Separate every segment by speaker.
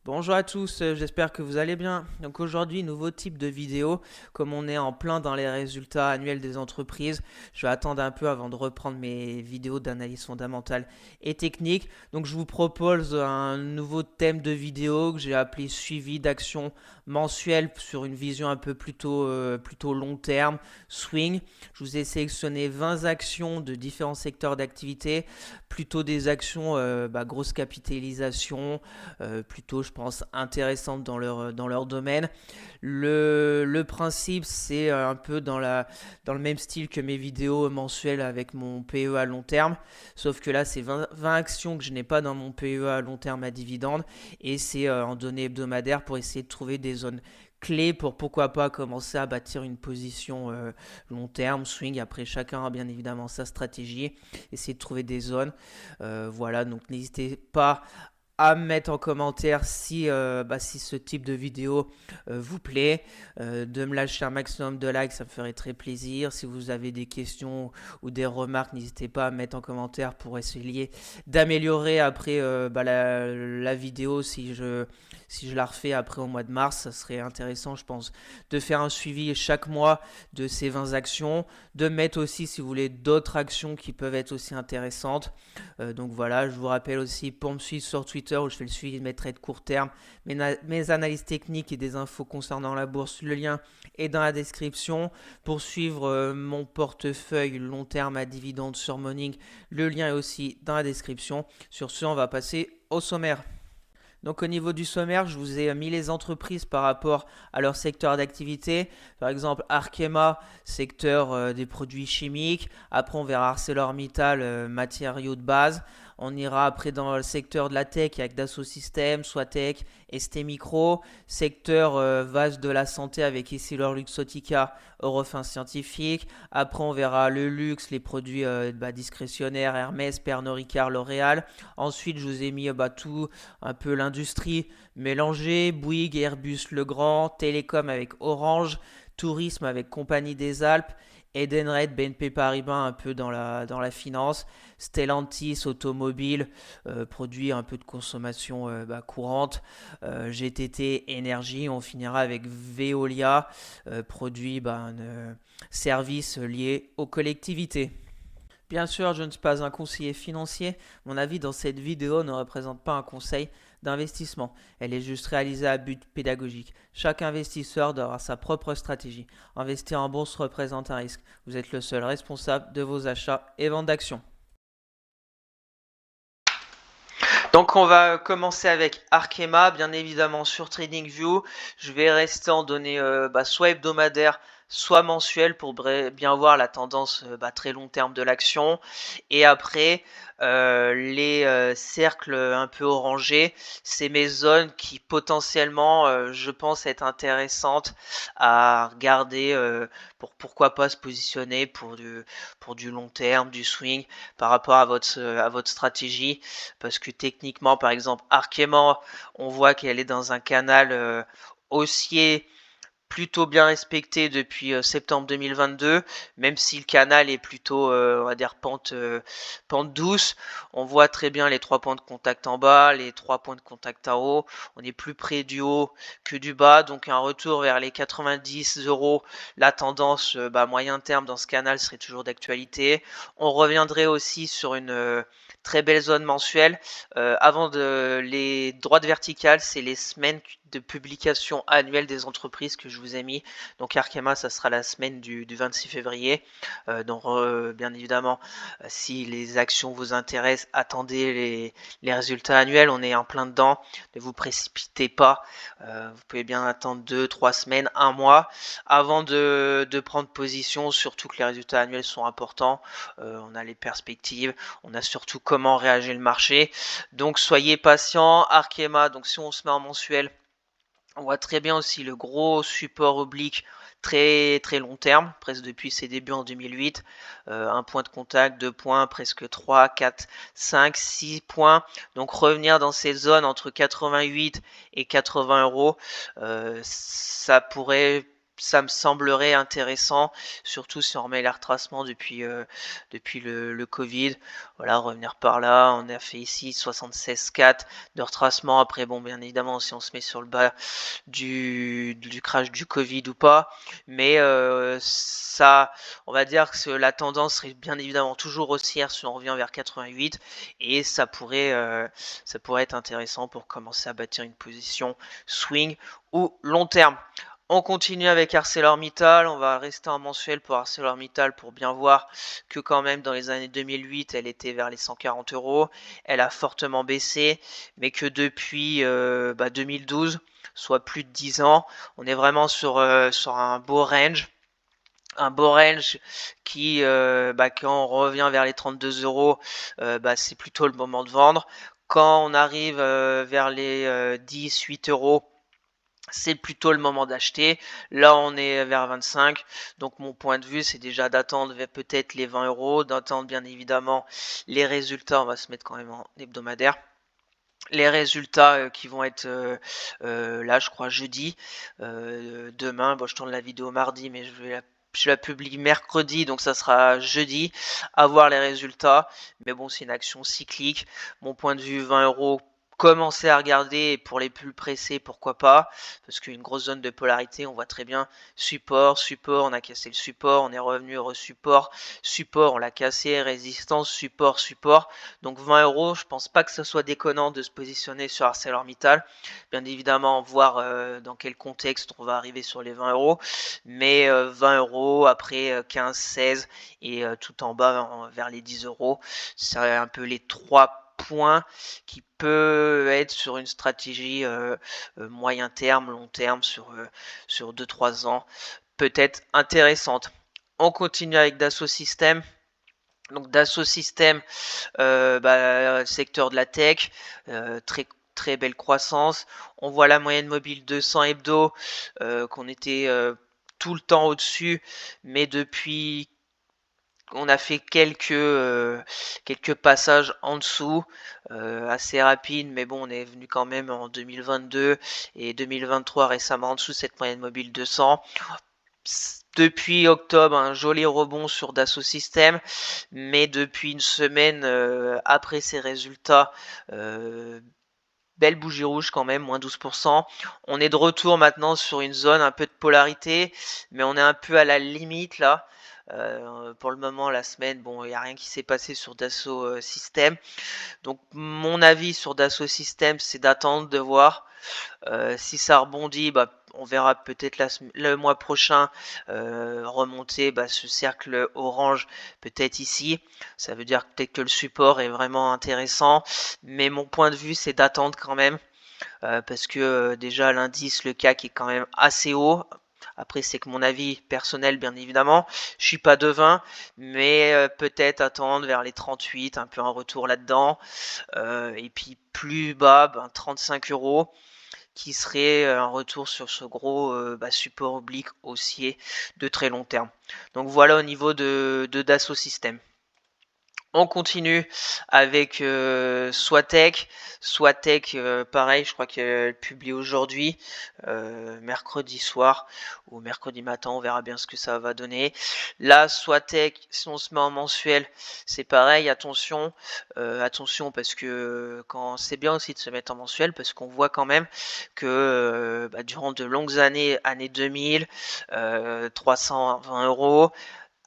Speaker 1: Bonjour à tous, j'espère que vous allez bien. Donc aujourd'hui, nouveau type de vidéo. Comme on est en plein dans les résultats annuels des entreprises, je vais attendre un peu avant de reprendre mes vidéos d'analyse fondamentale et technique. Donc je vous propose un nouveau thème de vidéo que j'ai appelé suivi d'action mensuelle sur une vision un peu plutôt long terme, swing. Je vous ai sélectionné 20 actions de différents secteurs d'activité, plutôt des actions grosse capitalisation, plutôt, je pense, intéressantes dans leur domaine. Le principe, c'est un peu dans le même style que mes vidéos mensuelles avec mon PE à long terme, sauf que là, c'est 20 actions que je n'ai pas dans mon PE à long terme à dividende, et c'est en données hebdomadaires pour essayer de trouver des zones clés pour pourquoi pas commencer à bâtir une position long terme, swing. Après, chacun a bien évidemment sa stratégie, essayer de trouver des zones. Voilà, donc n'hésitez pas à me mettre en commentaire si ce type de vidéo vous plaît, de me lâcher un maximum de likes, ça me ferait très plaisir. Si vous avez des questions ou des remarques, n'hésitez pas à me mettre en commentaire pour essayer d'améliorer après la vidéo si je la refais après au mois de mars. Ça serait intéressant, je pense, de faire un suivi chaque mois de ces 20 actions, de mettre aussi, si vous voulez, d'autres actions qui peuvent être aussi intéressantes. Donc voilà, je vous rappelle aussi pour me suivre sur Twitter où je fais le suivi de mes trades court terme, mes analyses techniques et des infos concernant la bourse. Le lien est dans la description. Pour suivre mon portefeuille long terme à dividende sur Morning, le lien est aussi dans la description. Sur ce, on va passer au sommaire. Donc au niveau du sommaire, je vous ai mis les entreprises par rapport à leur secteur d'activité. Par exemple, Arkema, secteur des produits chimiques. Après, on verra ArcelorMittal, matériaux de base. On ira après dans le secteur de la tech avec Dassault Systèmes, Soitec, ST Micro. Secteur vaste de la santé avec Essilor Luxottica, Eurofins Scientifique. Après, on verra le luxe, les produits discrétionnaires, Hermès, Pernod Ricard, L'Oréal. Ensuite, je vous ai mis tout un peu l'industrie mélangée, Bouygues, Airbus, Legrand, Télécom avec Orange, Tourisme avec Compagnie des Alpes, Edenred, BNP Paribas un peu dans la finance, Stellantis, automobile, produit un peu de consommation courante, GTT, énergie, on finira avec Veolia, produit services liés aux collectivités. Bien sûr, je ne suis pas un conseiller financier. Mon avis dans cette vidéo ne représente pas un conseil d'investissement. Elle est juste réalisée à but pédagogique. Chaque investisseur doit avoir sa propre stratégie. Investir en bourse représente un risque. Vous êtes le seul responsable de vos achats et ventes d'actions. Donc on va commencer avec Arkema, bien évidemment sur TradingView. Je vais rester en données soit hebdomadaires, soit mensuelles pour bien voir la tendance très long terme de l'action. Et après, les cercles un peu orangés, c'est mes zones qui potentiellement, je pense, être intéressantes à regarder pour pourquoi pas se positionner pour du long terme, du swing par rapport à votre stratégie. Parce que techniquement, par exemple, Arkema, on voit qu'elle est dans un canal haussier plutôt bien respecté depuis septembre 2022, même si le canal est plutôt, on va dire, pente douce. On voit très bien les 3 points de contact en bas, les 3 points de contact en haut. On est plus près du haut que du bas, donc un retour vers les 90 euros. La tendance moyen terme dans ce canal serait toujours d'actualité. On reviendrait aussi sur une très belle zone mensuelle. Avant les droites verticales, c'est les semaines de publication annuelle des entreprises que je vous ai mis. Donc Arkema, ça sera la semaine du 26 février. Bien évidemment, si les actions vous intéressent, attendez les résultats annuels. On est en plein dedans. Ne vous précipitez pas. Vous pouvez bien attendre 2, 3 semaines, un mois avant de prendre position. Surtout que les résultats annuels sont importants. On a les perspectives. On a surtout comment réagir le marché. Donc soyez patient. Arkema, donc si on se met en mensuel, on voit très bien aussi le gros support oblique très très long terme, presque depuis ses débuts en 2008. Un point de contact, 2 points, presque 3, 4, 5, 6 points. Donc revenir dans ces zones entre 88 et 80 euros, ça pourrait ça me semblerait intéressant, surtout si on remet les retracements depuis le Covid. Voilà, revenir par là. On a fait ici 76,4 de retracement. Après, bon, bien évidemment, si on se met sur le bas du crash du Covid ou pas. Mais ça, on va dire que la tendance serait bien évidemment toujours haussière si on revient vers 88. Et ça pourrait être intéressant pour commencer à bâtir une position swing ou long terme. On continue avec ArcelorMittal, on va rester en mensuel pour ArcelorMittal pour bien voir que quand même dans les années 2008 elle était vers les 140 euros, elle a fortement baissé, mais que depuis 2012, soit plus de 10 ans, on est vraiment sur un beau range. Un beau range qui, quand on revient vers les 32 euros, c'est plutôt le moment de vendre. Quand on arrive vers les 10-8 euros, c'est plutôt le moment d'acheter. Là, on est vers 25. Donc, mon point de vue, c'est déjà d'attendre peut-être les 20 euros, d'attendre bien évidemment les résultats. On va se mettre quand même en hebdomadaire. Les résultats qui vont être là, je crois, jeudi. Demain, je tourne la vidéo mardi, mais je la publie mercredi, donc ça sera jeudi. À voir les résultats. Mais bon, c'est une action cyclique. Mon point de vue, 20 euros. Commencer à regarder, et pour les plus pressés, pourquoi pas, parce qu'une grosse zone de polarité, on voit très bien support, on a cassé le support, on est revenu re-support, on l'a cassé, résistance, support. Donc 20 euros, je pense pas que ce soit déconnant de se positionner sur ArcelorMittal. Bien évidemment, voir dans quel contexte on va arriver sur les 20 euros, mais 20 euros après 15, 16 et tout en bas vers les 10 euros, c'est un peu les trois points qui peut être sur une stratégie moyen terme, long terme, sur 2-3 ans, peut-être intéressante. On continue avec Dassault Systèmes. Donc Dassault Systèmes, secteur de la tech, très très belle croissance. On voit la moyenne mobile 200 hebdo, qu'on était tout le temps au-dessus, mais depuis on a fait quelques passages en dessous, assez rapides, mais bon, on est venu quand même en 2022 et 2023 récemment en dessous cette moyenne mobile 200. Depuis octobre, un joli rebond sur Dassault Systèmes, mais depuis une semaine après ces résultats, belle bougie rouge quand même, moins 12%. On est de retour maintenant sur une zone un peu de polarité, mais on est un peu à la limite là. Pour le moment, la semaine, bon, il n'y a rien qui s'est passé sur Dassault Systèmes. Donc, mon avis sur Dassault Systèmes, c'est d'attendre, de voir. Si ça rebondit, on verra peut-être le mois prochain remonter ce cercle orange, peut-être ici. Ça veut dire peut-être que le support est vraiment intéressant. Mais mon point de vue, c'est d'attendre quand même. Parce que déjà l'indice, le CAC est quand même assez haut. Après, c'est que mon avis personnel, bien évidemment. Je suis pas devin, mais peut-être attendre vers les 38, un peu un retour là-dedans. Et puis plus bas, 35 euros, qui serait un retour sur ce gros support oblique haussier de très long terme. Donc voilà au niveau de Dassault Systèmes. On continue avec Swatech. Swatech, pareil, je crois qu'elle publie aujourd'hui, mercredi soir ou mercredi matin, on verra bien ce que ça va donner. Là, Swatech, si on se met en mensuel, c'est pareil, attention parce que quand c'est bien aussi de se mettre en mensuel, parce qu'on voit quand même que durant de longues années 2000, 320 euros,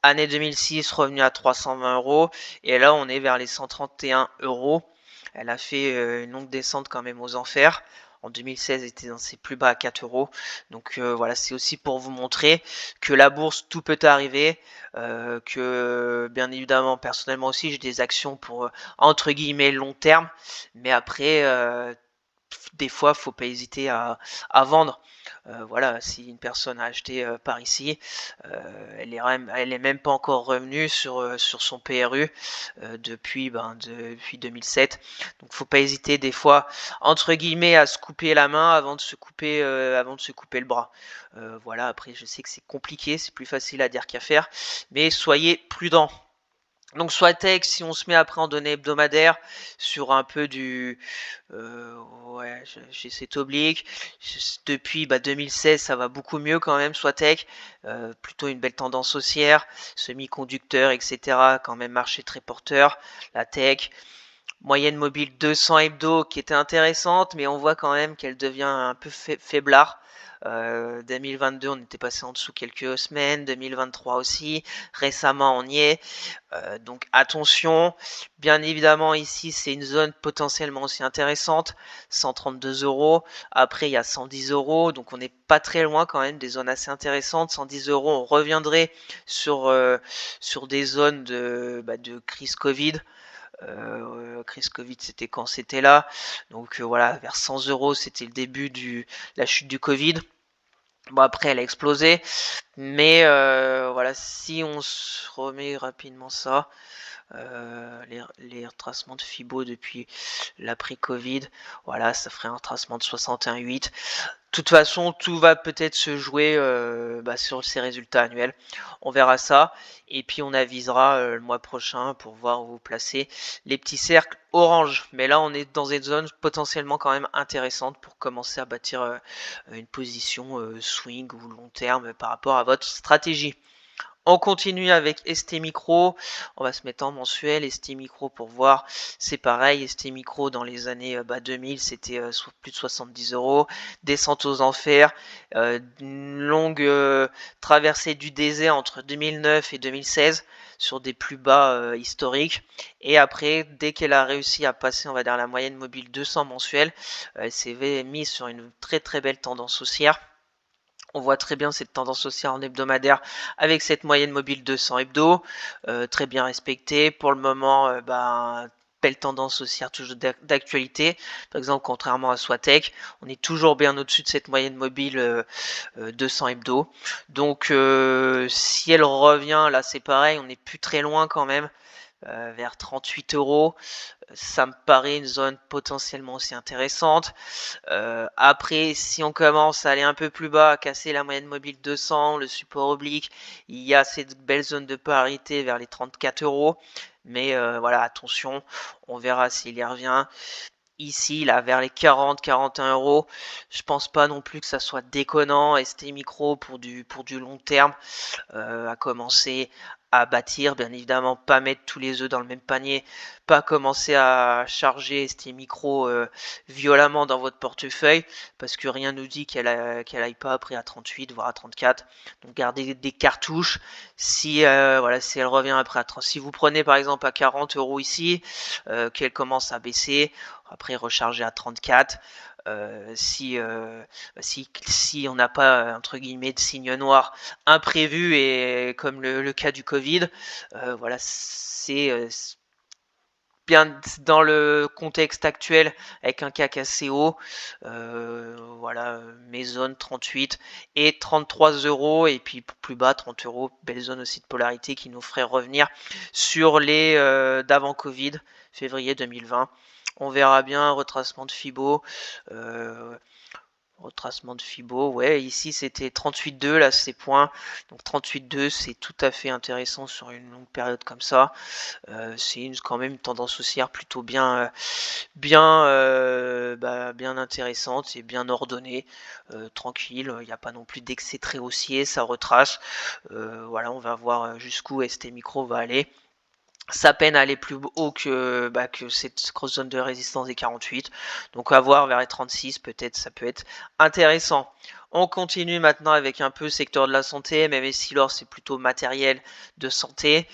Speaker 1: année 2006, revenu à 320 euros. Et là, on est vers les 131 euros. Elle a fait une longue descente quand même aux enfers. En 2016, elle était dans ses plus bas à 4 euros. Donc voilà, c'est aussi pour vous montrer que la bourse, tout peut arriver. Que bien évidemment, personnellement aussi, j'ai des actions pour, entre guillemets, long terme. Mais après, des fois, faut pas hésiter à vendre. Voilà, si une personne a acheté par ici, elle est même pas encore revenue sur son PRU depuis 2007. Donc, faut pas hésiter des fois, entre guillemets, à se couper la main avant de se couper le bras. Voilà, après, je sais que c'est compliqué, c'est plus facile à dire qu'à faire, mais soyez prudents. Donc Swatech, si on se met après en données hebdomadaires sur un peu ouais, j'ai cet oblique. Depuis 2016, ça va beaucoup mieux quand même, Swatech. Plutôt une belle tendance haussière, semi-conducteurs, etc. Quand même marché très porteur. La tech, moyenne mobile 200 hebdo qui était intéressante, mais on voit quand même qu'elle devient un peu faiblard. 2022, on était passé en dessous quelques semaines, 2023 aussi, récemment on y est. Donc attention, bien évidemment ici c'est une zone potentiellement aussi intéressante, 132 euros. Après il y a 110 euros, donc on n'est pas très loin quand même des zones assez intéressantes. 110 euros, on reviendrait sur des zones de crise Covid. Crise Covid, c'était quand c'était là. Donc voilà, vers 100 euros, c'était le début de la chute du Covid. Bon, après, elle a explosé. Mais voilà, si on se remet rapidement ça, les retracements de Fibo depuis l'après-Covid, voilà, ça ferait un retracement de 61,8. De toute façon, tout va peut-être se jouer sur ces résultats annuels. On verra ça. Et puis on avisera le mois prochain pour voir où vous placez les petits cercles orange. Mais là, on est dans une zone potentiellement quand même intéressante pour commencer à bâtir une position swing ou long terme par rapport à votre stratégie. On continue avec ST Micro. On va se mettre en mensuel. ST Micro pour voir. C'est pareil. ST Micro dans les années 2000, c'était plus de 70 euros. Descente aux enfers. Une longue traversée du désert entre 2009 et 2016 sur des plus bas historiques. Et après, dès qu'elle a réussi à passer, on va dire, la moyenne mobile 200 mensuelle, elle s'est mise sur une très très belle tendance haussière. On voit très bien cette tendance haussière en hebdomadaire avec cette moyenne mobile 200 hebdo, très bien respectée. Pour le moment, belle tendance haussière toujours d'actualité. Par exemple, contrairement à Swatech, on est toujours bien au-dessus de cette moyenne mobile 200 hebdo. Donc, si elle revient, là c'est pareil, on n'est plus très loin quand même, vers 38 euros. Ça me paraît une zone potentiellement aussi intéressante. Après, si on commence à aller un peu plus bas, à casser la moyenne mobile 200, le support oblique, il y a cette belle zone de parité vers les 34 euros. Mais voilà, attention, on verra s'il y revient. Ici, là, vers les 40-41 euros, je pense pas non plus que ça soit déconnant. ST Micro pour du long terme, à commencer à bâtir, bien évidemment, pas mettre tous les œufs dans le même panier, pas commencer à charger ST Micro violemment dans votre portefeuille, parce que rien nous dit qu'elle aille pas après à 38, voire à 34. Donc gardez des cartouches. Si voilà, si elle revient après à 30, si vous prenez par exemple à 40 euros ici, qu'elle commence à baisser, après recharger à 34. Si on n'a pas entre guillemets de signe noir imprévu et comme le cas du Covid, voilà, c'est bien dans le contexte actuel avec un CAC assez haut, voilà, mes zones 38 et 33 euros et puis plus bas 30 euros, belle zone aussi de polarité qui nous ferait revenir sur les d'avant Covid, février 2020. On verra bien, retracement de Fibo. Retracement de Fibo, ouais, ici c'était 38,2, là c'est points. Donc 38,2, c'est tout à fait intéressant sur une longue période comme ça. C'est quand même une tendance haussière plutôt bien intéressante et bien ordonnée, tranquille. Il n'y a pas non plus d'excès très haussier, ça retrace. Voilà, on va voir jusqu'où ST Micro va aller. Ça peine à aller plus haut que cette grosse zone de résistance des 48. Donc à voir vers les 36, peut-être ça peut être intéressant. On continue maintenant avec un peu secteur de la santé, même Essilor c'est plutôt matériel de santé.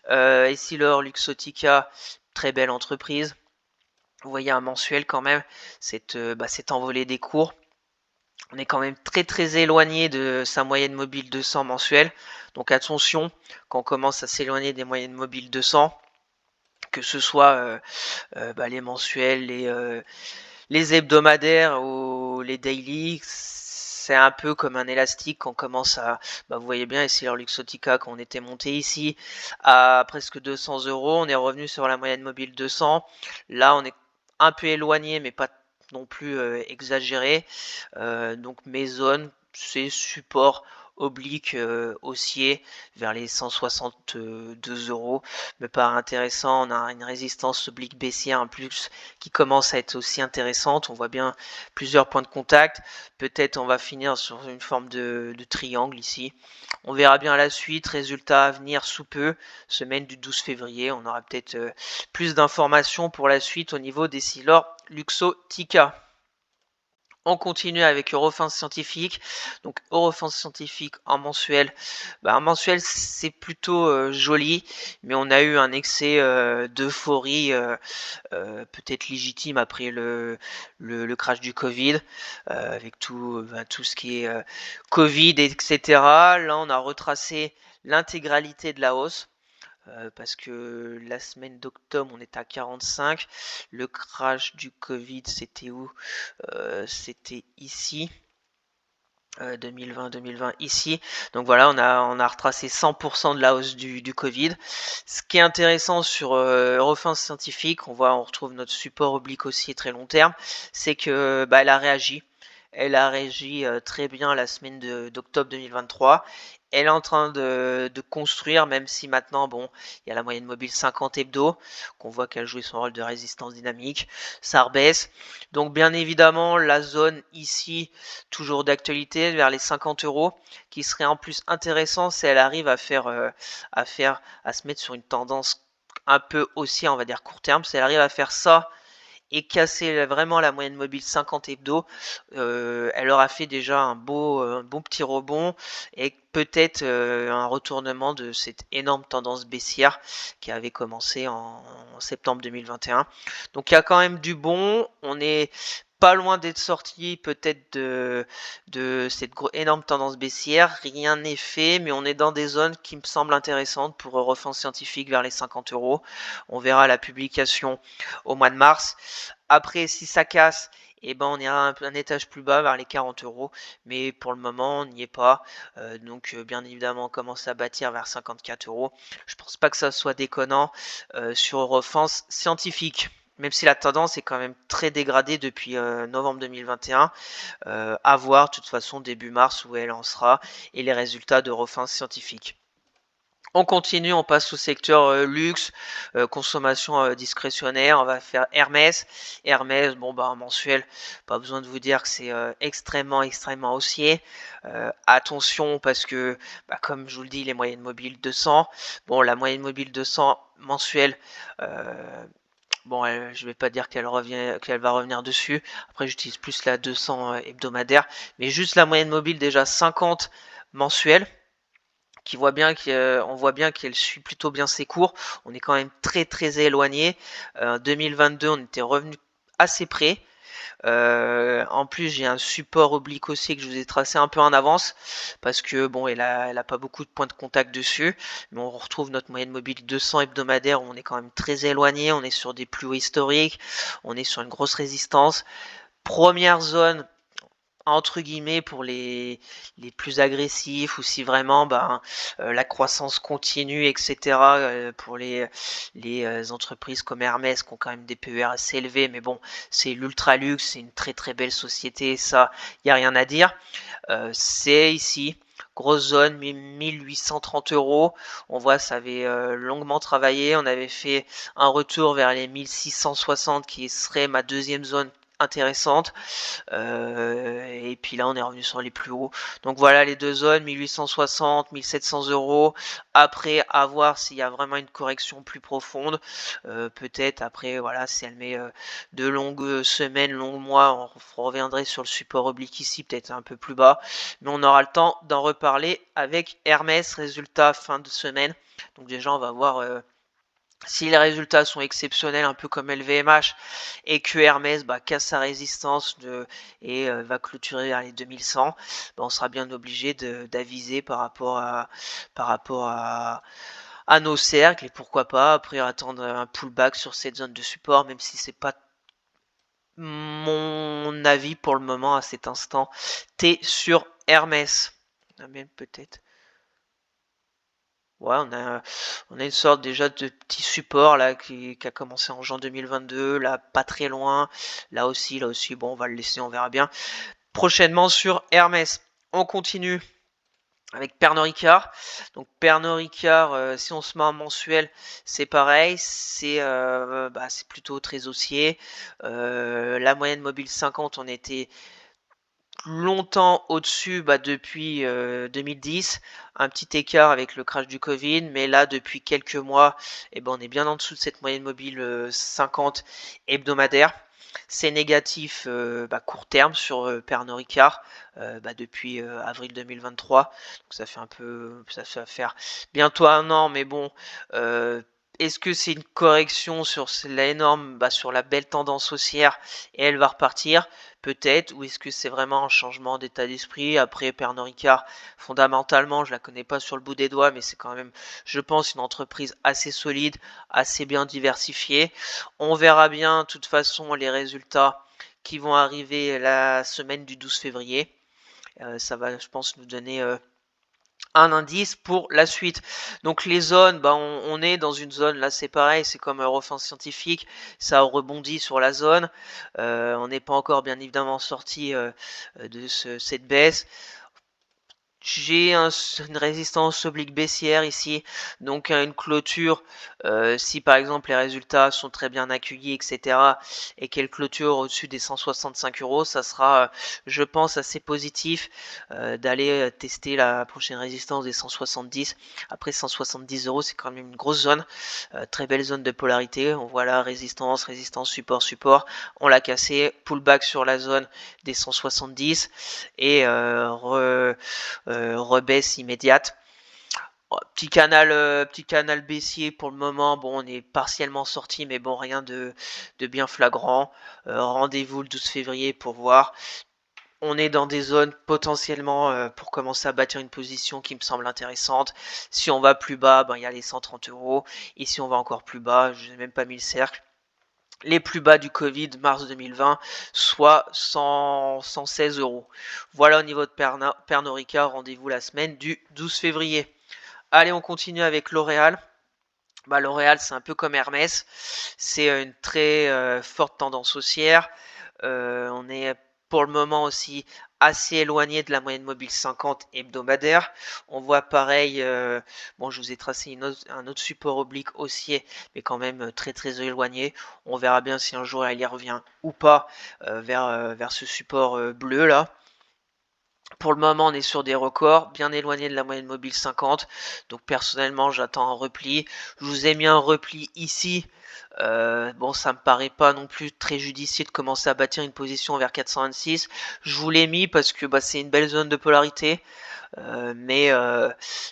Speaker 1: Essilor, Luxottica, très belle entreprise. Vous voyez un mensuel quand même, cette envolée des cours. On est quand même très très éloigné de sa moyenne mobile 200 mensuelle. Donc attention, quand on commence à s'éloigner des moyennes mobiles 200, que ce soit les mensuels, les hebdomadaires ou les daily, c'est un peu comme un élastique qu'on commence à... vous voyez bien, ici leur Luxottica, quand on était monté ici à presque 200 euros, on est revenu sur la moyenne mobile 200. Là, on est un peu éloigné, mais pas non plus exagéré. Donc mes zones, c'est support oblique haussier vers les 162 euros me paraît intéressant. On a une résistance oblique baissière en plus qui commence à être aussi intéressante. On voit bien plusieurs points de contact. Peut-être on va finir sur une forme de triangle ici. On verra bien la suite. Résultat à venir sous peu, semaine du 12 février. On aura peut-être plus d'informations pour la suite au niveau des Silor Luxottica. On continue avec Eurofins Scientifique. Donc Eurofins Scientifique en mensuel. En mensuel c'est plutôt joli, mais on a eu un excès d'euphorie peut-être légitime après le crash du Covid, avec tout ce qui est Covid, etc. Là on a retracé l'intégralité de la hausse. Parce que la semaine d'octobre, on est à 45. Le crash du Covid, c'était où? C'était ici. 2020 ici. Donc voilà, on a retracé 100% de la hausse du Covid. Ce qui est intéressant sur Eurofins Scientifique, on retrouve notre support oblique haussier très long terme, c'est que elle a réagi. Elle a réagi très bien la semaine d'octobre 2023. Elle est en train de construire, même si maintenant, bon, il y a la moyenne mobile 50 hebdo, qu'on voit qu'elle joue son rôle de résistance dynamique. Ça rebaisse. Donc bien évidemment, la zone ici, toujours d'actualité, vers les 50 euros, qui serait en plus intéressant si elle arrive à se mettre sur une tendance un peu haussière, on va dire court terme. Si elle arrive à faire ça et casser vraiment la moyenne mobile 50 hebdo, elle aura fait déjà un bon petit rebond et peut-être un retournement de cette énorme tendance baissière qui avait commencé en septembre 2021. Donc il y a quand même du bon, on est pas loin d'être sorti peut-être de cette énorme tendance baissière. Rien n'est fait, mais on est dans des zones qui me semblent intéressantes pour Eurofins Scientifique vers les 50 euros. On verra la publication au mois de mars. Après, si ça casse, on ira un étage plus bas vers les 40 euros. Mais pour le moment, on n'y est pas. Donc, bien évidemment, on commence à bâtir vers 54 euros. Je pense pas que ça soit déconnant sur Eurofins Scientifique. Même si la tendance est quand même très dégradée depuis novembre 2021. À voir, de toute façon, début mars où elle en sera. Et les résultats d'Eurofins Scientifique. On continue, on passe au secteur luxe, consommation discrétionnaire. On va faire Hermès. Hermès, en mensuel, pas besoin de vous dire que c'est extrêmement haussier. Attention parce que, comme je vous le dis, les moyennes mobiles 200. Bon, la moyenne mobile 200 mensuelle. Je vais pas dire qu'elle va revenir dessus. Après, j'utilise plus la 200 hebdomadaire, mais juste la moyenne mobile déjà 50 mensuelle. On voit bien qu'elle suit plutôt bien ses cours. On est quand même très très éloigné. 2022, on était revenu assez près. En plus, j'ai un support oblique haussier que je vous ai tracé un peu en avance parce que elle a pas beaucoup de points de contact dessus. Mais on retrouve notre moyenne mobile 200 hebdomadaire où on est quand même très éloigné. On est sur des plus hauts historiques. On est sur une grosse résistance. Première zone entre guillemets pour les plus agressifs ou si vraiment la croissance continue, etc. Pour les entreprises comme Hermès qui ont quand même des PER assez élevés, mais bon, c'est l'ultra luxe, c'est une très très belle société, ça, il n'y a rien à dire. C'est ici, grosse zone, 1830 euros. On voit, ça avait longuement travaillé. On avait fait un retour vers les 1660 qui serait ma deuxième zone intéressante. Et puis là, on est revenu sur les plus hauts. Donc voilà les deux zones, 1860, 1700 euros. Après, à voir s'il y a vraiment une correction plus profonde. Peut-être après, voilà, si elle met de longues semaines, longs mois, on reviendrait sur le support oblique ici, peut-être un peu plus bas. Mais on aura le temps d'en reparler avec Hermès, résultat fin de semaine. Donc déjà, on va voir si les résultats sont exceptionnels, un peu comme LVMH, et que Hermès casse sa résistance et va clôturer vers les 2100, on sera bien obligé d'aviser par rapport à nos cercles, et pourquoi pas après attendre un pullback sur cette zone de support, même si c'est pas mon avis pour le moment à cet instant T sur Hermès. Même peut-être. Ouais, on a une sorte déjà de petit support là qui a commencé en juin 2022, là pas très loin, là aussi, bon, on va le laisser, on verra bien. Prochainement sur Hermès, on continue avec Pernod Ricard. Donc Pernod Ricard, si on se met en mensuel, c'est pareil, c'est plutôt très haussier. La moyenne mobile 50, on était longtemps au-dessus depuis 2010, un petit écart avec le crash du Covid, mais là depuis quelques mois, on est bien en dessous de cette moyenne mobile 50 hebdomadaire. C'est négatif court terme sur Pernod Ricard depuis avril 2023. Donc ça fait ça va faire bientôt un an, mais bon, est-ce que c'est une correction sur sur la belle tendance haussière et elle va repartir? Peut-être, ou est-ce que c'est vraiment un changement d'état d'esprit? Après, Pernod Ricard, fondamentalement, je la connais pas sur le bout des doigts, mais c'est quand même, je pense, une entreprise assez solide, assez bien diversifiée. On verra bien, de toute façon, les résultats qui vont arriver la semaine du 12 février. Ça va, je pense, nous donner un indice pour la suite. Donc les zones, on est dans une zone, là c'est pareil, c'est comme Eurofins Scientifique, ça rebondit sur la zone. On n'est pas encore bien évidemment sorti de cette baisse. J'ai une résistance oblique baissière ici, donc une clôture, si par exemple les résultats sont très bien accueillis, etc., et qu'elle clôture au-dessus des 165 euros, ça sera, je pense, assez positif d'aller tester la prochaine résistance des 170. Après 170 euros, c'est quand même une grosse zone, très belle zone de polarité. On voit là résistance, résistance, support, support. On l'a cassé, pullback sur la zone des 170 et rebaisse immédiate. Petit canal baissier pour le moment. Bon, on est partiellement sorti, mais bon, rien de bien flagrant. Rendez-vous le 12 février pour voir. On est dans des zones potentiellement pour commencer à bâtir une position qui me semble intéressante. Si on va plus bas, il y a les 130 euros. Et si on va encore plus bas, je n'ai même pas mis le cercle. Les plus bas du Covid, mars 2020, soit 116 euros. Voilà au niveau de Pernod Ricard, rendez-vous la semaine du 12 février. Allez, on continue avec L'Oréal. L'Oréal, c'est un peu comme Hermès, c'est une très forte tendance haussière. On est pour le moment aussi assez éloigné de la moyenne mobile 50 hebdomadaire. On voit pareil, je vous ai tracé un autre support oblique haussier, mais quand même très très éloigné. On verra bien si un jour elle y revient ou pas vers ce support bleu là. Pour le moment, on est sur des records, bien éloignés de la moyenne mobile 50. Donc personnellement, j'attends un repli. Je vous ai mis un repli ici. Ça me paraît pas non plus très judicieux de commencer à bâtir une position vers 426. Je vous l'ai mis parce que c'est une belle zone de polarité. Mais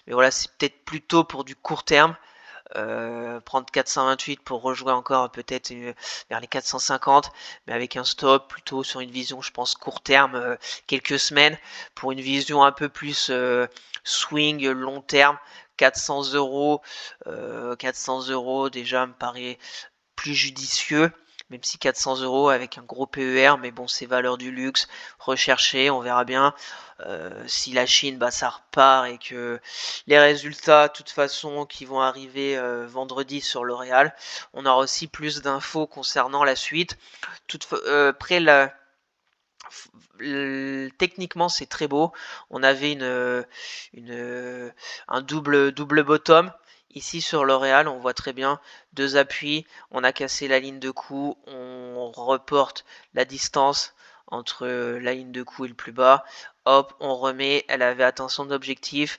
Speaker 1: voilà, c'est peut-être plutôt pour du court terme. Prendre 428 pour rejouer encore peut-être vers les 450, mais avec un stop plutôt sur une vision, je pense, court terme, quelques semaines, pour une vision un peu plus swing, long terme. 400 euros, 400 euros déjà me paraît plus judicieux, même si 400 euros avec un gros PER, mais bon, c'est valeur du luxe, recherché, on verra bien. Si la Chine, ça repart et que les résultats, de toute façon, qui vont arriver vendredi sur L'Oréal, on aura aussi plus d'infos concernant la suite. Après techniquement c'est très beau. On avait un double bottom. Ici sur L'Oréal, on voit très bien deux appuis. On a cassé la ligne de coup. On reporte la distance entre la ligne de coup et le plus bas. Hop, on remet. Elle avait atteint son objectif.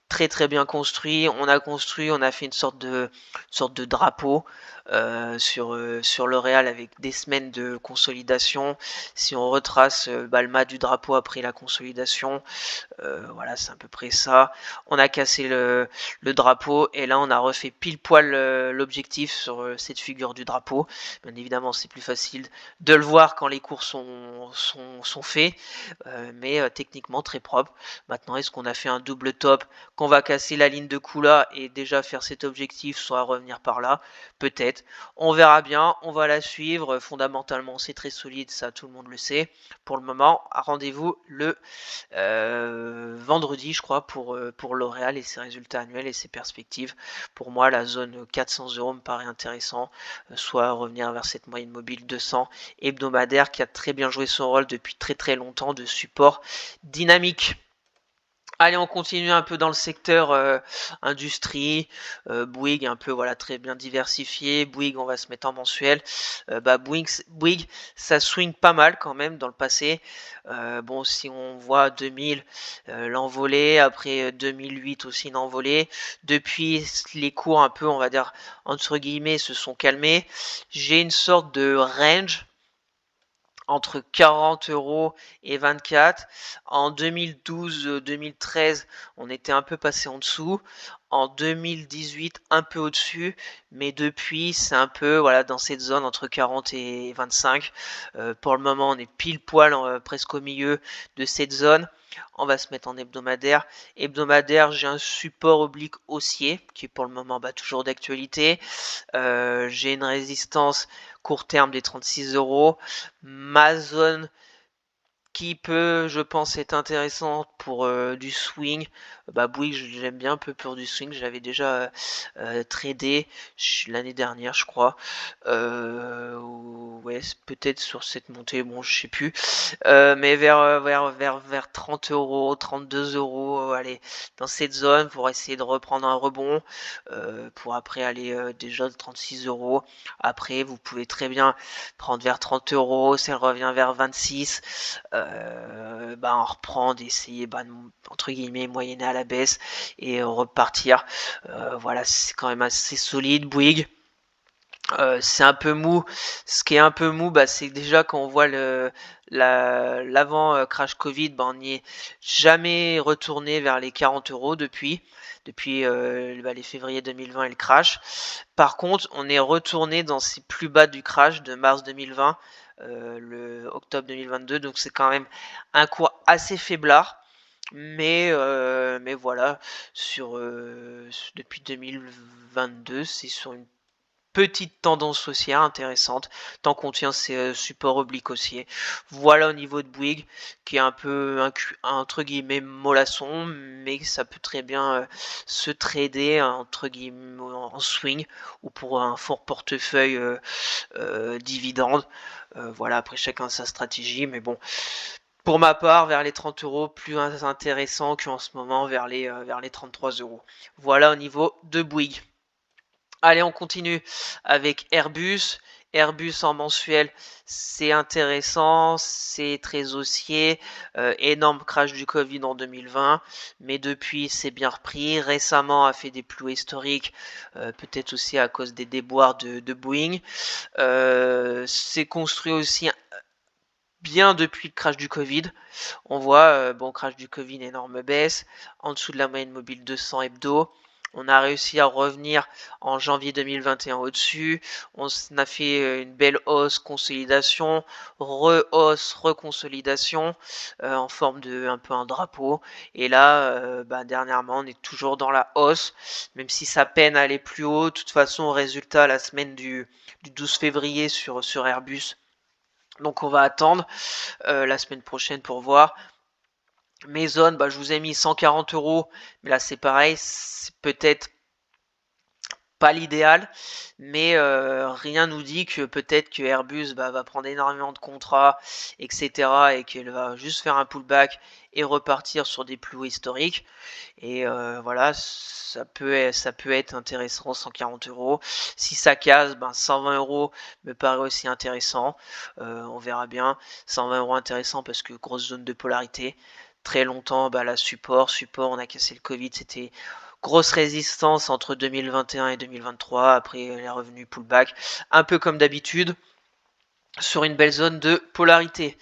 Speaker 1: Très très bien construit. On a fait une sorte de drapeau sur L'Oréal avec des semaines de consolidation. Si on retrace le mât du drapeau après la consolidation, voilà, c'est à peu près ça. On a cassé le drapeau et là on a refait pile poil l'objectif sur cette figure du drapeau. Bien évidemment, c'est plus facile de le voir quand les cours sont faits, mais techniquement très propre. Maintenant, est-ce qu'on a fait un double top, qu'on va casser la ligne de coup là et déjà faire cet objectif, soit revenir par là? Peut-être. On verra bien, on va la suivre. Fondamentalement, c'est très solide, ça tout le monde le sait. Pour le moment, rendez-vous le vendredi, je crois, pour L'Oréal et ses résultats annuels et ses perspectives. Pour moi, la zone 400 euros me paraît intéressant, soit revenir vers cette moyenne mobile 200 hebdomadaire qui a très bien joué son rôle depuis très très longtemps de support dynamique. Allez, on continue un peu dans le secteur industrie. Bouygues, un peu voilà très bien diversifié. Bouygues, on va se mettre en mensuel. Bouygues, ça swing pas mal quand même dans le passé. Bon, si on voit 2000 l'envolée, après 2008 aussi une envolée. Depuis, les cours un peu, on va dire entre guillemets, se sont calmés. J'ai une sorte de range entre 40 € et 24. En 2012-2013, on était un peu passé en dessous. En 2018, un peu au-dessus. Mais depuis, c'est un peu voilà, dans cette zone entre 40 et 25. Pour le moment, on est pile poil presque au milieu de cette zone. On va se mettre en hebdomadaire. Hebdomadaire, j'ai un support oblique haussier qui est pour le moment toujours d'actualité. J'ai une résistance court terme des 36 €. Ma zone qui peut, je pense, être intéressante pour du swing. Bouygues, j'aime bien un peu pour du swing. J'avais déjà tradé l'année dernière, je crois. Ouais, peut-être sur cette montée, bon, je sais plus. Mais vers 30 €, 32 €, allez, dans cette zone pour essayer de reprendre un rebond, pour après aller déjà de 36 €. Après, vous pouvez très bien prendre vers 30 €, si elle revient vers 26, en reprendre, essayer entre guillemets moyenner à la baisse et repartir. Voilà, c'est quand même assez solide Bouygues. C'est un peu mou. Ce qui est un peu mou, c'est déjà quand on voit l'avant crash Covid, on n'y est jamais retourné vers les 40 € depuis les février 2020 et le crash. Par contre, on est retourné dans ces plus bas du crash de mars 2020, le octobre 2022, donc c'est quand même un cours assez faiblard. Mais voilà, depuis 2022, c'est sur une petite tendance haussière intéressante, tant qu'on tient ces supports obliques haussiers. Voilà au niveau de Bouygues, qui est un peu entre guillemets mollasson, mais ça peut très bien se trader entre guillemets en swing ou pour un fort portefeuille dividende. Voilà, après chacun sa stratégie, mais bon. Pour ma part, vers les 30 € plus intéressant qu'en ce moment vers les 33 €. Voilà au niveau de Bouygues. Allez, on continue avec Airbus. Airbus en mensuel, c'est intéressant, c'est très haussier. Énorme crash du Covid en 2020, mais depuis, c'est bien repris. Récemment, a fait des plus historiques, peut-être aussi à cause des déboires de Boeing. C'est construit aussi bien depuis le crash du Covid. On voit, crash du Covid, énorme baisse, en dessous de la moyenne mobile 200 hebdo. On a réussi à revenir en janvier 2021 au-dessus. On a fait une belle hausse, consolidation, re-hausse, reconsolidation, en forme de un peu un drapeau. Et là, dernièrement, on est toujours dans la hausse, même si ça peine à aller plus haut. De toute façon, résultat, la semaine du 12 février sur Airbus. Donc on va attendre la semaine prochaine pour voir. Mes zones, je vous ai mis 140 €, mais là c'est pareil, c'est peut-être pas l'idéal, mais rien nous dit que peut-être que Airbus va prendre énormément de contrats, etc., et qu'elle va juste faire un pullback et repartir sur des plus hauts historiques. Et voilà, ça peut être intéressant, 140 €. Si ça casse, 120 € me paraît aussi intéressant. On verra bien. 120 € intéressant parce que grosse zone de polarité. Très longtemps, la support, on a cassé le Covid, c'était grosse résistance entre 2021 et 2023. Après, elle est revenue pullback, un peu comme d'habitude, sur une belle zone de polarité.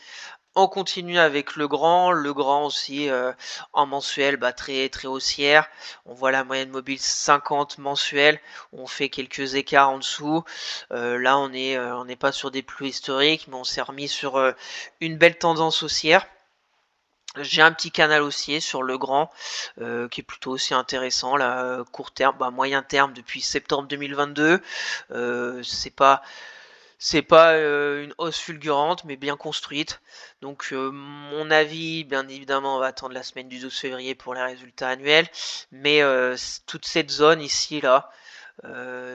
Speaker 1: On continue avec le grand aussi en mensuel, très très haussière. On voit la moyenne mobile 50 mensuelle, on fait quelques écarts en dessous. Là on n'est pas sur des plus historiques, mais on s'est remis sur une belle tendance haussière. J'ai un petit canal haussier sur le grand qui est plutôt aussi intéressant là, court terme, moyen terme depuis septembre 2022. C'est pas une hausse fulgurante, mais bien construite. Donc mon avis, bien évidemment, on va attendre la semaine du 12 février pour les résultats annuels. Mais toute cette zone ici, là,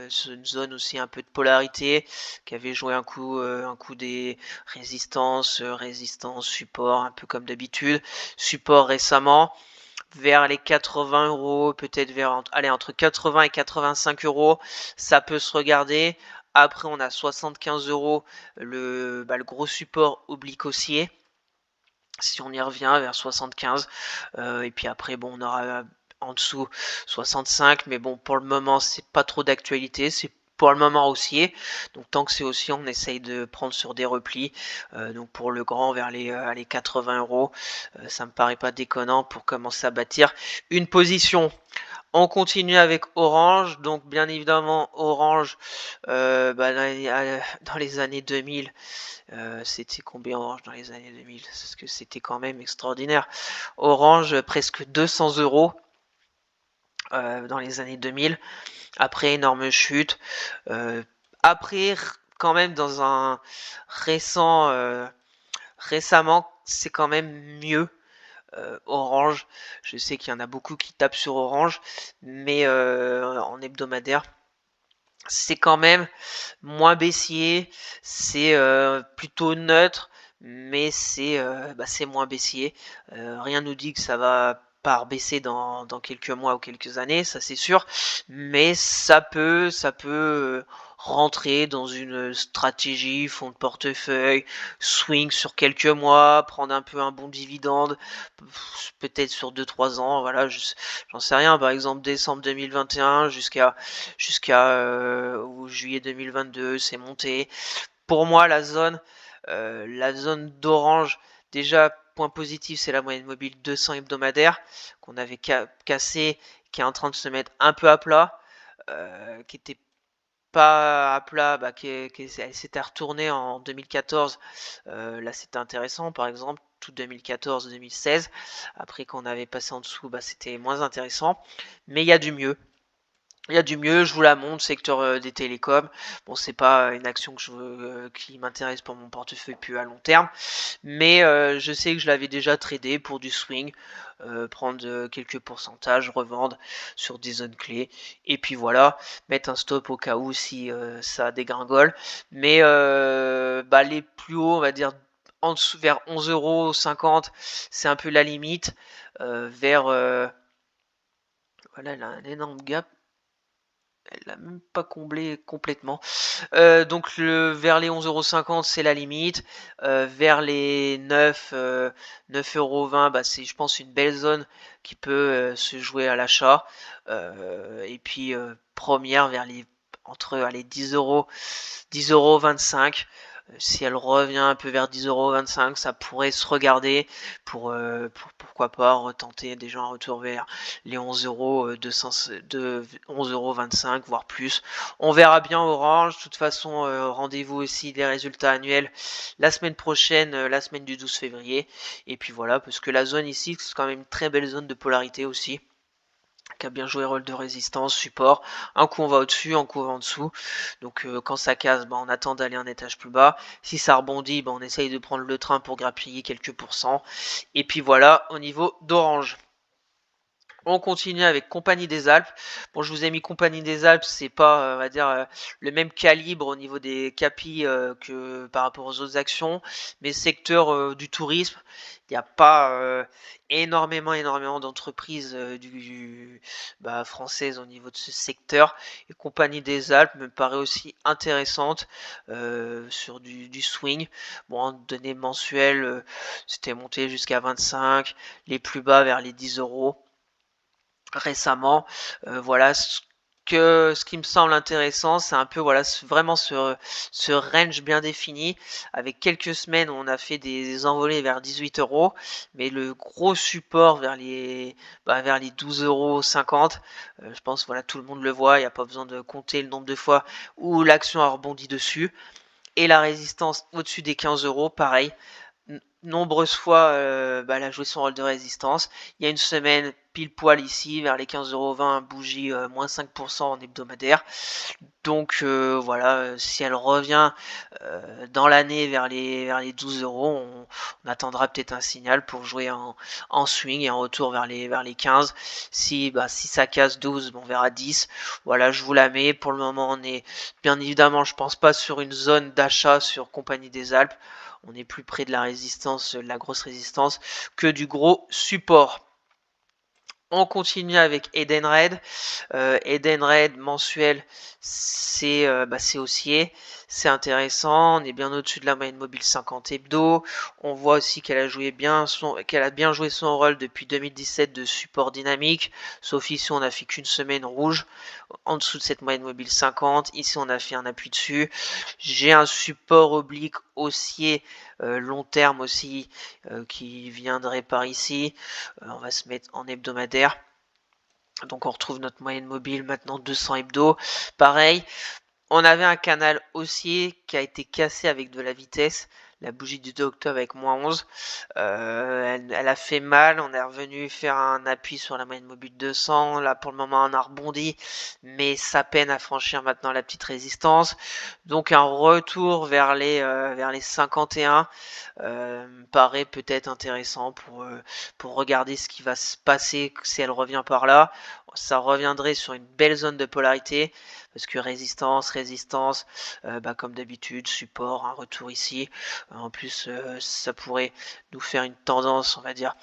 Speaker 1: c'est une zone aussi un peu de polarité, qui avait joué un coup des résistances, support, un peu comme d'habitude. Support récemment. vers les 80 euros, peut-être vers allez, entre 80 et 85 euros, ça peut se regarder. Après, on a 75 euros le gros support oblique haussier. Si on y revient vers 75, et puis après, bon, on aura en dessous 65, mais bon, pour le moment, c'est pas trop d'actualité, c'est pour le moment haussier. Donc tant que c'est haussier, on essaye de prendre sur des replis. Donc pour le grand, vers les 80 euros, ça me paraît pas déconnant pour commencer à bâtir une position. On continue avec Orange, donc bien évidemment Orange dans les années 2000, c'était combien Orange dans les années 2000? Parce que c'était quand même extraordinaire. Orange, presque 200 euros dans les années 2000. Après, énorme chute. Après, quand même, dans un récemment, c'est quand même mieux. Orange, je sais qu'il y en a beaucoup qui tapent sur Orange, mais en hebdomadaire, c'est quand même moins baissier, c'est plutôt neutre, mais c'est moins baissier. Rien nous dit que ça va pas baisser dans quelques mois ou quelques années, ça c'est sûr, mais ça peut rentrer dans une stratégie fonds de portefeuille, swing sur quelques mois, prendre un peu un bon dividende, peut-être sur 2-3 ans, voilà, j'en sais rien, par exemple décembre 2021 jusqu'à juillet 2022, c'est monté. Pour moi, la zone d'Orange, déjà, point positif, c'est la moyenne mobile 200 hebdomadaire qu'on avait cassé, qui est en train de se mettre un peu à plat, qui était pas à plat, elle s'était retournée en 2014. Là, c'était intéressant, par exemple, tout 2014-2016. Après, quand on avait passé en dessous, c'était moins intéressant. Mais il y a du mieux. Il y a du mieux, je vous la montre, secteur des télécoms. Bon, c'est pas une action qui m'intéresse pour mon portefeuille plus à long terme, mais je sais que je l'avais déjà tradé pour du swing, prendre quelques pourcentages, revendre sur des zones clés, et puis voilà, mettre un stop au cas où si ça dégringole. Mais les plus hauts, on va dire en dessous, vers 11,50 €, c'est un peu la limite. Voilà, elle a un énorme gap. Elle l'a même pas comblé complètement. Donc vers les 11,50 €, c'est la limite. Vers les 9,20 €, c'est, je pense, une belle zone qui peut se jouer à l'achat. Et puis première vers entre 10 €, 10,25 €. Si elle revient un peu vers 10,25 €, ça pourrait se regarder pour pourquoi pas retenter déjà un retour vers les 11 €, de 11,25 €, voire plus. On verra bien Orange. De toute façon, rendez-vous aussi des résultats annuels la semaine prochaine, la semaine du 12 février. Et puis voilà, parce que la zone ici, c'est quand même une très belle zone de polarité aussi, qui a bien joué rôle de résistance, support. Un coup on va au-dessus, un coup on va en dessous. Donc quand ça casse, on attend d'aller un étage plus bas. Si ça rebondit, on essaye de prendre le train pour grappiller quelques pourcents. Et puis voilà, au niveau d'Orange. On continue avec Compagnie des Alpes. Bon, je vous ai mis Compagnie des Alpes, c'est pas, on va dire, le même calibre au niveau des capis que par rapport aux autres actions, mais secteur du tourisme, il n'y a pas énormément d'entreprises françaises au niveau de ce secteur. Et Compagnie des Alpes me paraît aussi intéressante sur du swing. Bon, en données mensuelles, c'était monté jusqu'à 25, les plus bas vers les 10 € récemment. Voilà, ce qui me semble intéressant, c'est un peu vraiment ce range bien défini, avec quelques semaines où on a fait des envolées vers 18 €, mais le gros support vers les 12,50 €. Je pense voilà, tout le monde le voit, il n'y a pas besoin de compter le nombre de fois où l'action a rebondi dessus. Et la résistance au-dessus des 15 €, pareil, nombreuses fois elle a joué son rôle de résistance. Il y a une semaine pile poil ici vers les 15,20 €, bougie moins 5% en hebdomadaire. Donc voilà, si elle revient dans l'année vers les 12 €, on attendra peut-être un signal pour jouer en swing et en retour vers les 15. Si ça casse 12, on verra 10. Voilà, je vous la mets. Pour le moment, on est bien évidemment, je pense pas sur une zone d'achat sur Compagnie des Alpes. On est plus près de la résistance, de la grosse résistance, que du gros support. On continue avec Edenred. Edenred mensuel, c'est haussier, c'est intéressant. On est bien au-dessus de la moyenne mobile 50 hebdo. On voit aussi qu'elle a bien joué son rôle depuis 2017 de support dynamique. Sauf ici, on n'a fait qu'une semaine rouge en dessous de cette moyenne mobile 50. Ici, on a fait un appui dessus. J'ai un support oblique haussier long terme aussi qui viendrait par ici. On va se mettre en hebdomadaire. Donc on retrouve notre moyenne mobile maintenant 200 hebdo. Pareil, on avait un canal haussier qui a été cassé avec de la vitesse. La bougie du 2 octobre avec moins 11. Elle a fait mal. On est revenu faire un appui sur la moyenne mobile 200. Là, pour le moment, on a rebondi. Mais ça peine à franchir maintenant la petite résistance. Donc, un retour vers les 51 paraît peut-être intéressant pour regarder ce qui va se passer si elle revient par là. Ça reviendrait sur une belle zone de polarité. Parce que résistance, comme d'habitude, support, un retour ici. En plus, ça pourrait nous faire une tendance, on va dire,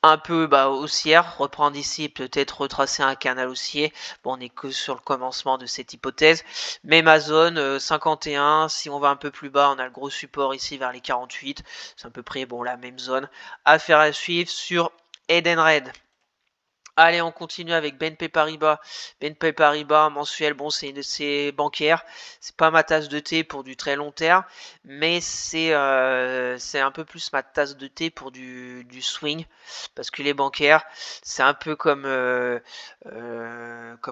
Speaker 1: un peu haussière. Reprendre ici, peut-être retracer un canal haussier. Bon, on n'est que sur le commencement de cette hypothèse. Mais ma zone, 51, si on va un peu plus bas, on a le gros support ici vers les 48. C'est à peu près la même zone. Affaire à suivre sur Edenred. Allez, on continue avec BNP Paribas. BNP Paribas mensuel, bon, c'est bancaire. C'est pas ma tasse de thé pour du très long terme, mais c'est un peu plus ma tasse de thé pour du swing, parce que les bancaires, c'est un peu comme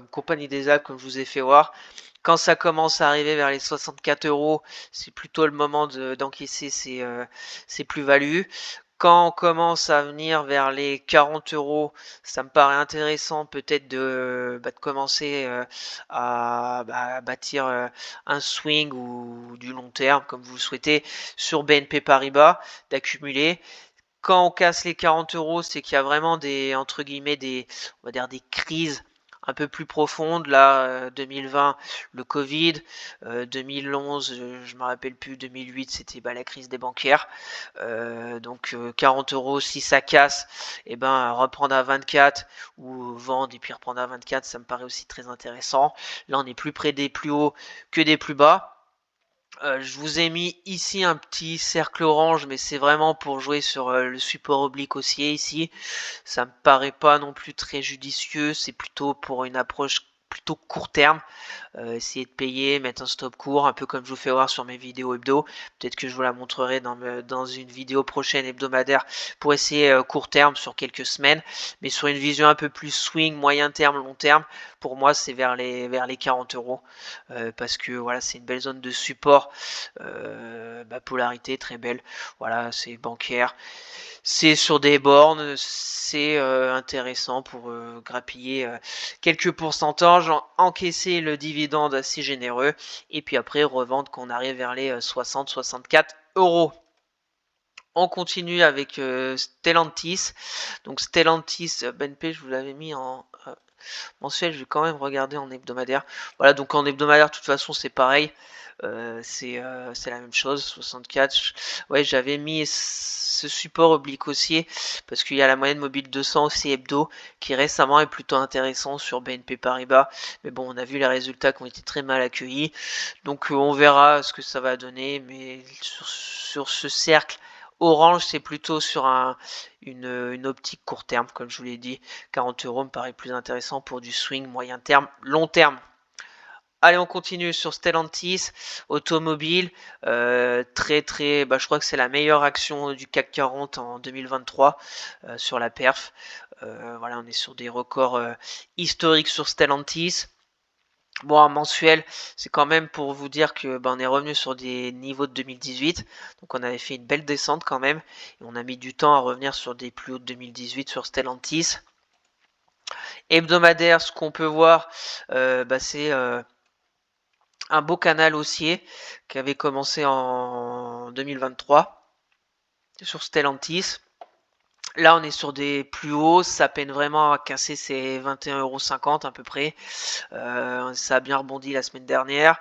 Speaker 1: Compagnie des Alpes, comme je vous ai fait voir. Quand ça commence à arriver vers les 64 euros, c'est plutôt le moment d'encaisser ces plus-values. Quand on commence à venir vers les 40 euros, ça me paraît intéressant peut-être de commencer à bâtir un swing ou du long terme, comme vous le souhaitez, sur BNP Paribas, d'accumuler. Quand on casse les 40 euros, c'est qu'il y a vraiment entre guillemets, on va dire des crises un peu plus profondes. Là, 2020, le Covid, 2011, je me rappelle plus, 2008, c'était la crise des bancaires. Donc 40 euros, si ça casse, reprendre à 24 ou vendre et puis reprendre à 24, ça me paraît aussi très intéressant. Là, on est plus près des plus hauts que des plus bas. Je vous ai mis ici un petit cercle orange, mais c'est vraiment pour jouer sur le support oblique haussier ici. Ça me paraît pas non plus très judicieux, c'est plutôt pour une approche plutôt court terme. Essayer de payer, mettre un stop court, un peu comme je vous fais voir sur mes vidéos hebdo. Peut-être que je vous la montrerai dans une vidéo prochaine hebdomadaire pour essayer court terme sur quelques semaines. Mais sur une vision un peu plus swing, moyen terme, long terme, pour moi c'est vers les 40 euros. Parce que voilà, c'est une belle zone de support. Polarité très belle. Voilà, c'est bancaire. C'est sur des bornes, c'est intéressant pour grappiller quelques pourcentages, encaisser le dividende assez généreux et puis après revendre quand on arrive vers les 60-64 euros. On continue avec Stellantis. Donc Stellantis, BNP, je vous l'avais mis en mensuel, je vais quand même regarder en hebdomadaire. Voilà, donc en hebdomadaire, de toute façon, c'est pareil. C'est la même chose, 64. Ouais, j'avais mis ce support oblique haussier parce qu'il y a la moyenne mobile 200 aussi hebdo qui récemment est plutôt intéressant sur BNP Paribas. Mais bon, on a vu les résultats qui ont été très mal accueillis. Donc on verra ce que ça va donner. Mais sur ce cercle orange, c'est plutôt sur une optique court terme, comme je vous l'ai dit. 40 euros me paraît plus intéressant pour du swing moyen terme, long terme. Allez, on continue sur Stellantis, automobile, je crois que c'est la meilleure action du CAC 40 en 2023 sur la perf. Voilà, on est sur des records historiques sur Stellantis. Bon, en mensuel, c'est quand même pour vous dire que on est revenu sur des niveaux de 2018. Donc on avait fait une belle descente quand même. Et on a mis du temps à revenir sur des plus hauts de 2018 sur Stellantis. Hebdomadaire, ce qu'on peut voir, c'est un beau canal haussier qui avait commencé en 2023 sur Stellantis. Là, on est sur des plus hauts, ça peine vraiment à casser ces 21,50 € à peu près. Ça a bien rebondi la semaine dernière.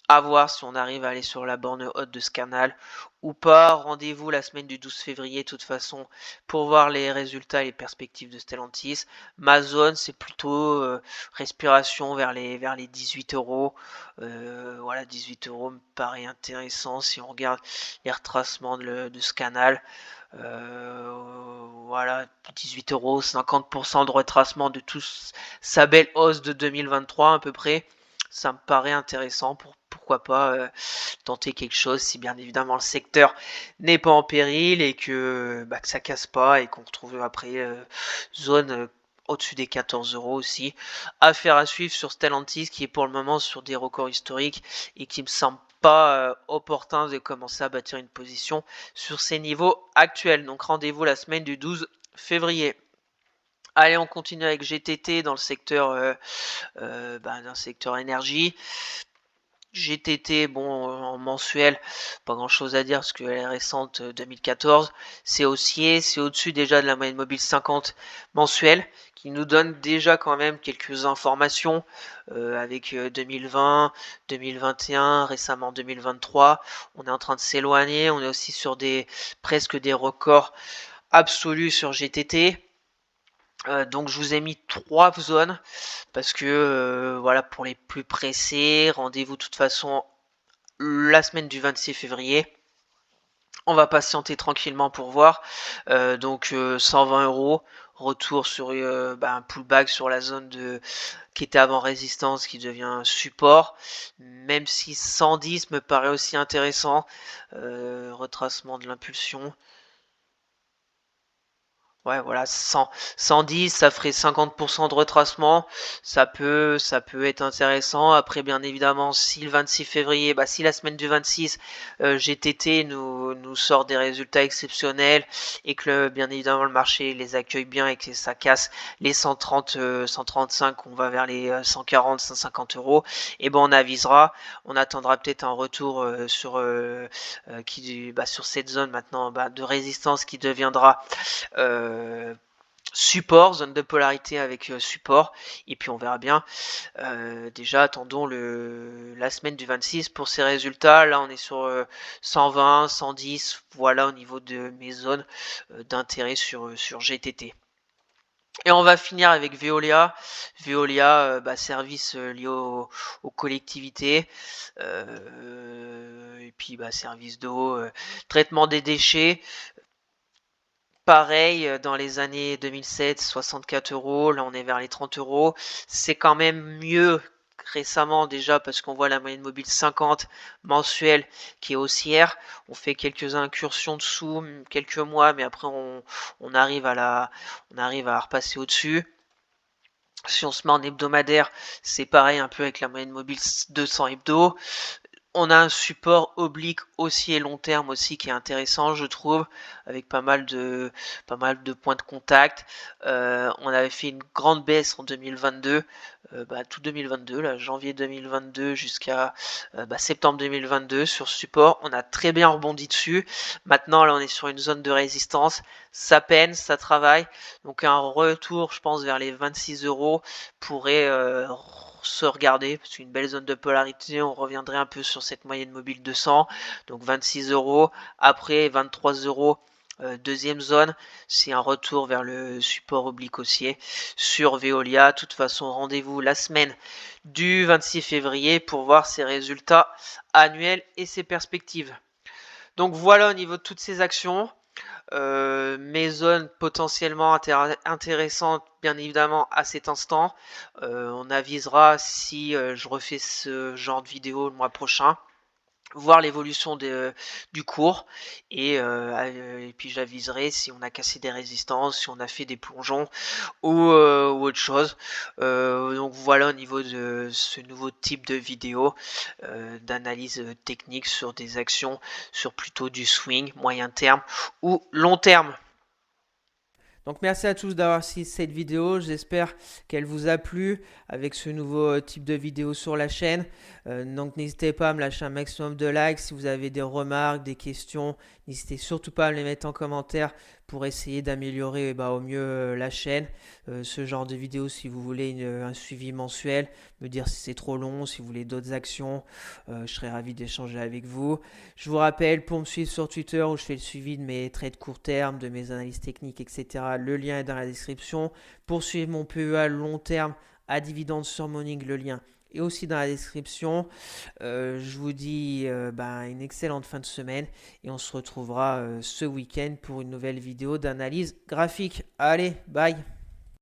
Speaker 1: À voir si on arrive à aller sur la borne haute de ce canal ou pas. Rendez-vous la semaine du 12 février, de toute façon, pour voir les résultats et les perspectives de Stellantis. Ma zone, c'est plutôt respiration vers les 18 euros. Voilà, 18 euros me paraît intéressant si on regarde les retracements de ce canal. Voilà, 18 euros, 50% de retracement de toute sa belle hausse de 2023 à peu près. Ça me paraît intéressant, pourquoi pas tenter quelque chose si bien évidemment le secteur n'est pas en péril et que ça casse pas et qu'on retrouve après zone au-dessus des 14 euros aussi. Affaire à suivre sur Stellantis qui est pour le moment sur des records historiques et qui me semble pas opportun de commencer à bâtir une position sur ces niveaux actuels. Donc rendez-vous la semaine du 12 février. Allez, on continue avec GTT dans le secteur énergie. GTT, bon, en mensuel, pas grand chose à dire parce qu'elle est récente 2014. C'est haussier, c'est au-dessus déjà de la moyenne mobile 50 mensuelle, qui nous donne déjà quand même quelques informations avec 2020, 2021, récemment 2023. On est en train de s'éloigner, on est aussi sur presque des records absolus sur GTT. Donc je vous ai mis 3 zones parce que voilà, pour les plus pressés, rendez-vous de toute façon la semaine du 26 février. On va patienter tranquillement pour voir. Donc 120 euros, retour sur un pullback sur la zone qui était avant résistance, qui devient support. Même si 110 me paraît aussi intéressant. Retracement de l'impulsion. Ouais, voilà, 110, ça ferait 50% de retracement. Ça peut être intéressant. Après, bien évidemment, si le 26 février, si la semaine du 26, GTT nous sort des résultats exceptionnels et que, bien évidemment, le marché les accueille bien et que ça casse les 130, 135, on va vers les 140, 150 euros, et on avisera. On attendra peut-être un retour sur cette zone maintenant de résistance qui deviendra support, zone de polarité avec support, et puis on verra bien. Déjà attendons la semaine du 26 pour ces résultats. Là on est sur 120, 110, voilà au niveau de mes zones d'intérêt sur GTT. Et on va finir avec Veolia. Veolia, service lié aux collectivités. Et puis service d'eau, traitement des déchets. Pareil, dans les années 2007, 64 euros. Là, on est vers les 30 euros. C'est quand même mieux récemment déjà parce qu'on voit la moyenne mobile 50 mensuelle qui est haussière. On fait quelques incursions dessous, quelques mois, mais après on arrive on arrive à repasser au-dessus. Si on se met en hebdomadaire, c'est pareil un peu avec la moyenne mobile 200 hebdo. On a un support oblique haussier long terme aussi qui est intéressant, je trouve, avec pas mal de points de contact. On avait fait une grande baisse en 2022, tout 2022, là, janvier 2022 jusqu'à septembre 2022 sur support. On a très bien rebondi dessus. Maintenant, là, on est sur une zone de résistance. Ça peine, ça travaille. Donc un retour, je pense, vers les 26 euros pourrait se regarder, parce qu'une belle zone de polarité, on reviendrait un peu sur cette moyenne mobile 200, donc 26 euros, après 23 euros, deuxième zone, c'est un retour vers le support oblique haussier sur Veolia. De toute façon, rendez-vous la semaine du 26 février pour voir ses résultats annuels et ses perspectives. Donc voilà au niveau de toutes ces actions. Mes zones potentiellement intéressantes, bien évidemment, à cet instant. On avisera si je refais ce genre de vidéo le mois prochain, voir l'évolution du cours et puis j'aviserai si on a cassé des résistances, si on a fait des plongeons ou autre chose. Donc voilà au niveau de ce nouveau type de vidéo d'analyse technique sur des actions sur plutôt du swing, moyen terme ou long terme. Donc merci à tous d'avoir suivi cette vidéo, j'espère qu'elle vous a plu avec ce nouveau type de vidéo sur la chaîne. Donc n'hésitez pas à me lâcher un maximum de likes si vous avez des remarques, des questions. N'hésitez surtout pas à me les mettre en commentaire pour essayer d'améliorer au mieux la chaîne. Ce genre de vidéo si vous voulez un suivi mensuel, me dire si c'est trop long, si vous voulez d'autres actions, je serais ravi d'échanger avec vous. Je vous rappelle, pour me suivre sur Twitter où je fais le suivi de mes trades court terme, de mes analyses techniques, etc. Le lien est dans la description. Pour suivre mon PEA long terme à dividendes sur Morning, le lien est aussi dans la description. Je vous dis une excellente fin de semaine et on se retrouvera ce week-end pour une nouvelle vidéo d'analyse graphique. Allez, bye!